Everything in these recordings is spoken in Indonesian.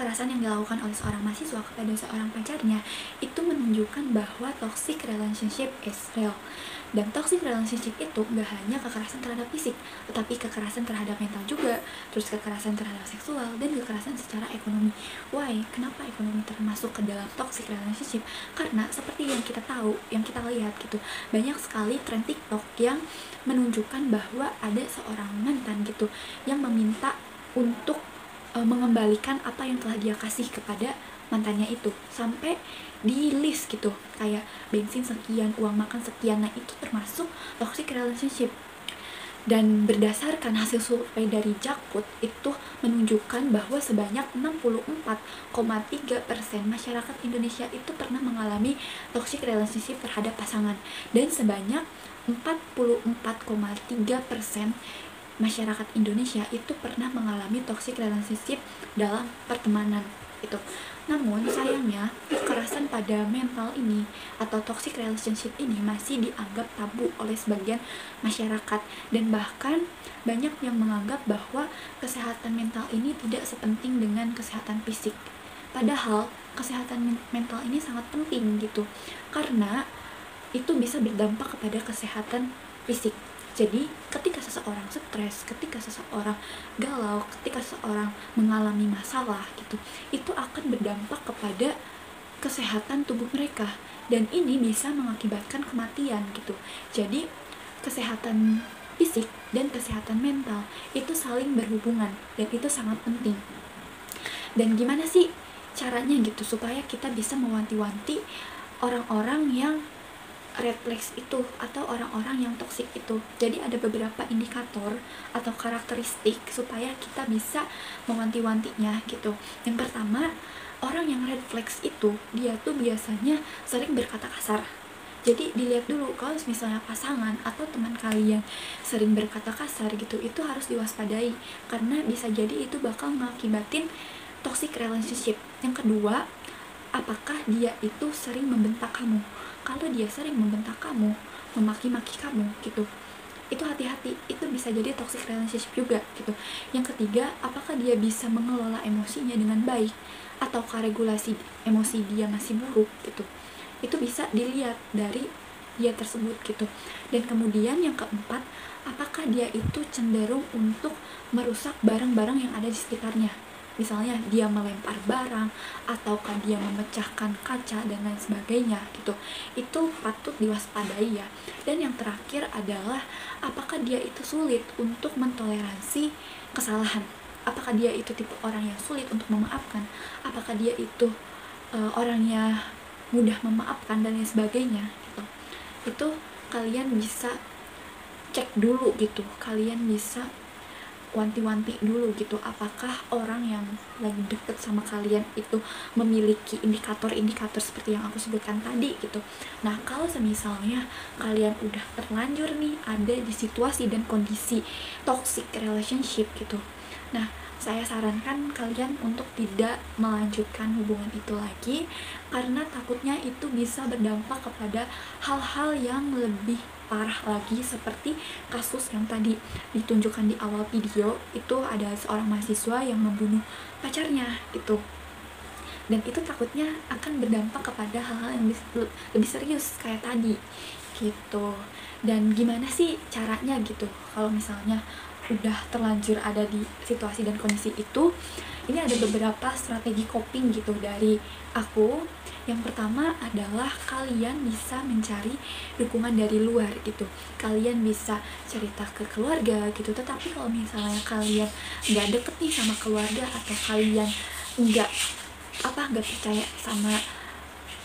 kekerasan yang dilakukan oleh seorang mahasiswa kepada seorang pacarnya itu menunjukkan bahwa toxic relationship is real. Dan toxic relationship itu gak hanya kekerasan terhadap fisik, tetapi kekerasan terhadap mental juga, terus kekerasan terhadap seksual, dan kekerasan secara ekonomi. Why? Kenapa ekonomi termasuk ke dalam toxic relationship? Karena seperti yang kita tahu, yang kita lihat gitu, banyak sekali tren TikTok yang menunjukkan bahwa ada seorang mantan gitu yang meminta untuk mengembalikan apa yang telah dia kasih kepada mantannya itu, sampai di list gitu, kayak bensin sekian, uang makan sekian. Nah, itu termasuk toxic relationship. Dan berdasarkan hasil survei dari Jakput itu menunjukkan bahwa sebanyak 64,3% masyarakat Indonesia itu pernah mengalami toxic relationship terhadap pasangan, dan sebanyak 44,3% masyarakat Indonesia itu pernah mengalami toxic relationship dalam pertemanan itu. Namun sayangnya kekerasan pada mental ini atau toxic relationship ini masih dianggap tabu oleh sebagian masyarakat, dan bahkan banyak yang menganggap bahwa kesehatan mental ini tidak sepenting dengan kesehatan fisik. Padahal kesehatan mental ini sangat penting gitu, karena itu bisa berdampak kepada kesehatan fisik. Jadi ketika seseorang stres, ketika seseorang galau, ketika seseorang mengalami masalah gitu, itu akan berdampak kepada kesehatan tubuh mereka, dan ini bisa mengakibatkan kematian gitu. Jadi kesehatan fisik dan kesehatan mental itu saling berhubungan, dan itu sangat penting. Dan gimana sih caranya gitu supaya kita bisa mewanti-wanti orang-orang yang red flags itu atau orang-orang yang toksik itu? Jadi ada beberapa indikator atau karakteristik supaya kita bisa mewanti-wantinya gitu. Yang pertama, orang yang red flags itu dia tuh biasanya sering berkata kasar. Jadi dilihat dulu, kalau misalnya pasangan atau teman kalian sering berkata kasar gitu, itu harus diwaspadai, karena bisa jadi itu bakal mengakibatin toxic relationship. Yang kedua, apakah dia itu sering membentak kamu? Kalau dia sering membentak kamu, memaki-maki kamu gitu, itu hati-hati, itu bisa jadi toxic relationship juga gitu. Yang ketiga, apakah dia bisa mengelola emosinya dengan baik, ataukah regulasi emosi dia masih buruk gitu. Itu bisa dilihat dari dia tersebut gitu. Dan kemudian yang keempat, apakah dia itu cenderung untuk merusak barang-barang yang ada di sekitarnya. Misalnya dia melempar barang, ataukah dia memecahkan kaca dan lain sebagainya gitu. Itu patut diwaspadai ya. Dan yang terakhir adalah apakah dia itu sulit untuk mentoleransi kesalahan. Apakah dia itu tipe orang yang sulit untuk memaafkan, apakah dia itu orangnya mudah memaafkan dan lain sebagainya gitu. Itu kalian bisa cek dulu gitu, kalian bisa wanti-wanti dulu gitu, apakah orang yang lagi deket sama kalian itu memiliki indikator-indikator seperti yang aku sebutkan tadi gitu. Nah, kalau semisalnya kalian udah terlanjur nih ada di situasi dan kondisi toxic relationship gitu, nah saya sarankan kalian untuk tidak melanjutkan hubungan itu lagi, karena takutnya itu bisa berdampak kepada hal-hal yang lebih parah lagi, seperti kasus yang tadi ditunjukkan di awal video. Itu ada seorang mahasiswa yang membunuh pacarnya gitu, dan itu takutnya akan berdampak kepada hal-hal yang lebih serius kayak tadi gitu. Dan gimana sih caranya gitu kalau misalnya udah terlanjur ada di situasi dan kondisi itu? Ini ada beberapa strategi coping gitu dari aku. Yang pertama adalah kalian bisa mencari dukungan dari luar gitu. Kalian bisa cerita ke keluarga gitu. Tetapi kalau misalnya kalian nggak deket nih sama keluarga, atau kalian nggak percaya sama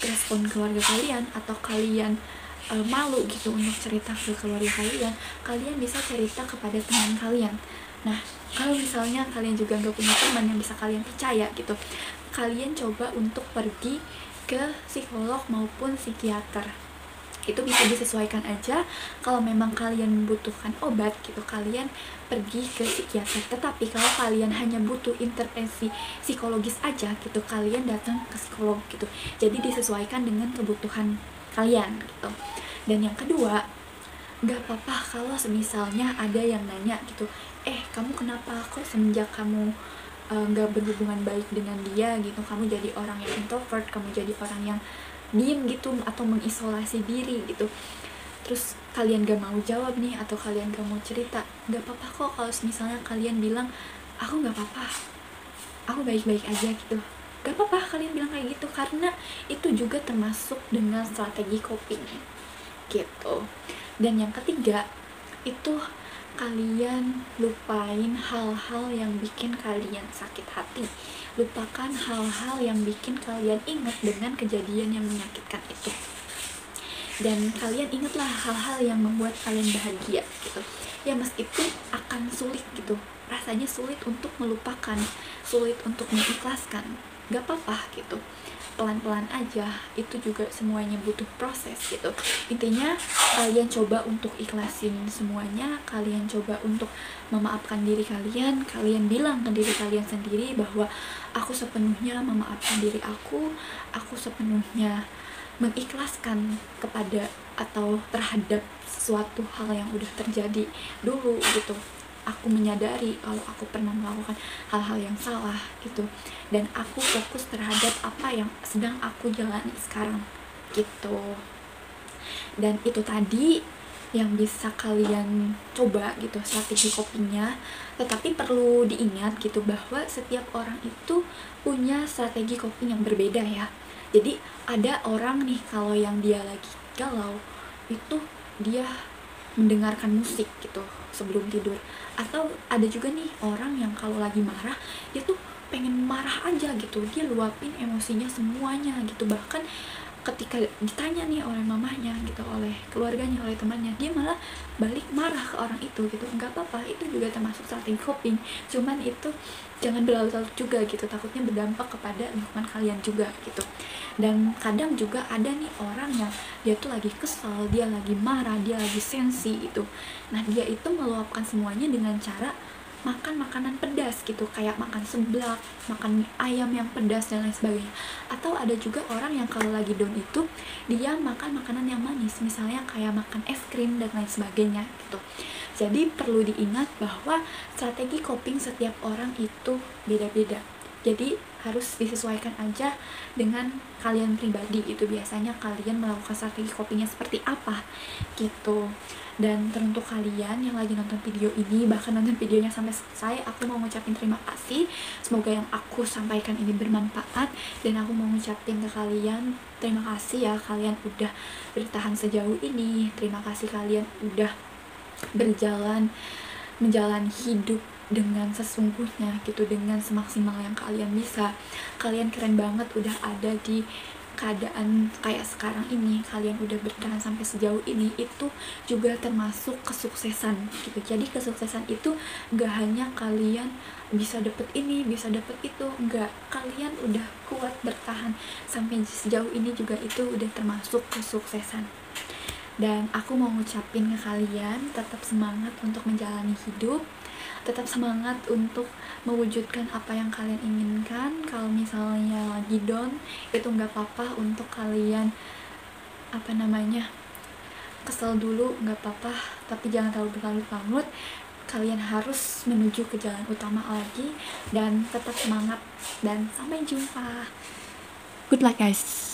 respon keluarga kalian, atau kalian malu gitu untuk cerita ke keluarga kalian, kalian bisa cerita kepada teman kalian. Nah, kalau misalnya kalian juga nggak punya teman yang bisa kalian percaya gitu, kalian coba untuk pergi ke psikolog maupun psikiater. Itu bisa disesuaikan aja. Kalau memang kalian membutuhkan obat gitu, kalian pergi ke psikiater. Tetapi kalau kalian hanya butuh intervensi psikologis aja gitu, kalian datang ke psikolog gitu. Jadi disesuaikan dengan kebutuhan kalian gitu. Dan yang kedua, gak apa-apa kalau misalnya ada yang nanya gitu, kamu kenapa kok semenjak kamu nggak berhubungan baik dengan dia gitu, kamu jadi orang yang introvert, kamu jadi orang yang diem gitu atau mengisolasi diri gitu, terus kalian gak mau jawab nih atau kalian gak mau cerita, gak apa-apa kok kalau misalnya kalian bilang aku gak apa-apa, aku baik-baik aja gitu, gak apa-apa kalian bilang kayak gitu, karena itu juga termasuk dengan strategi coping gitu. Dan yang ketiga itu kalian lupain hal-hal yang bikin kalian sakit hati, lupakan hal-hal yang bikin kalian ingat dengan kejadian yang menyakitkan itu, dan kalian ingatlah hal-hal yang membuat kalian bahagia gitu ya, meskipun akan sulit gitu, rasanya sulit untuk melupakan, sulit untuk mengikhlaskan, gak apa-apa gitu, pelan-pelan aja, itu juga semuanya butuh proses gitu. Intinya kalian coba untuk ikhlasin semuanya, kalian coba untuk memaafkan diri kalian, kalian bilang ke diri kalian sendiri bahwa aku sepenuhnya memaafkan diri aku sepenuhnya mengikhlaskan kepada atau terhadap suatu hal yang udah terjadi dulu gitu, aku menyadari kalau aku pernah melakukan hal-hal yang salah gitu, dan aku fokus terhadap apa yang sedang aku jalani sekarang gitu. Dan itu tadi yang bisa kalian coba gitu strategi copingnya, tetapi perlu diingat gitu bahwa setiap orang itu punya strategi coping yang berbeda ya. Jadi ada orang nih kalau yang dia lagi galau itu dia mendengarkan musik gitu sebelum tidur, atau ada juga nih orang yang kalau lagi marah dia tuh pengen marah aja gitu, dia luapin emosinya semuanya gitu, bahkan ketika ditanya nih oleh mamahnya gitu, oleh keluarganya, oleh temannya, dia malah balik marah ke orang itu gitu. Nggak apa-apa, itu juga termasuk strategi coping, cuman itu jangan berlarut-larut juga gitu, takutnya berdampak kepada lingkungan kalian juga gitu. Dan kadang juga ada nih orang yang dia tuh lagi kesel, dia lagi marah, dia lagi sensi gitu, nah dia itu meluapkan semuanya dengan cara makan makanan pedas gitu, kayak makan seblak, makan mie ayam yang pedas dan lain sebagainya. Atau ada juga orang yang kalau lagi down itu dia makan makanan yang manis, misalnya kayak makan es krim dan lain sebagainya gitu. Jadi perlu diingat bahwa strategi coping setiap orang itu beda-beda, jadi harus disesuaikan aja dengan kalian pribadi itu, biasanya kalian melakukan strategi copingnya seperti apa gitu. Dan teruntuk kalian yang lagi nonton video ini, bahkan nonton videonya sampai selesai, aku mau ngucapin terima kasih, semoga yang aku sampaikan ini bermanfaat, dan aku mau ngucapin ke kalian terima kasih ya, kalian udah bertahan sejauh ini, terima kasih kalian udah berjalan menjalani hidup dengan sesungguhnya gitu, dengan semaksimal yang kalian bisa. Kalian keren banget udah ada di keadaan kayak sekarang ini, kalian udah bertahan sampai sejauh ini, itu juga termasuk kesuksesan gitu. Jadi kesuksesan itu gak hanya kalian bisa dapet ini, bisa dapet itu, enggak, kalian udah kuat bertahan sampai sejauh ini juga itu udah termasuk kesuksesan. Dan aku mau ngucapin ke kalian tetap semangat untuk menjalani hidup, tetap semangat untuk mewujudkan apa yang kalian inginkan. Kalau misalnya lagi down, itu nggak apa-apa untuk kalian kesel dulu, nggak apa-apa, tapi jangan terlalu berlarut-larut. Kalian harus menuju ke jalan utama lagi, dan tetap semangat, dan sampai jumpa. Good luck guys.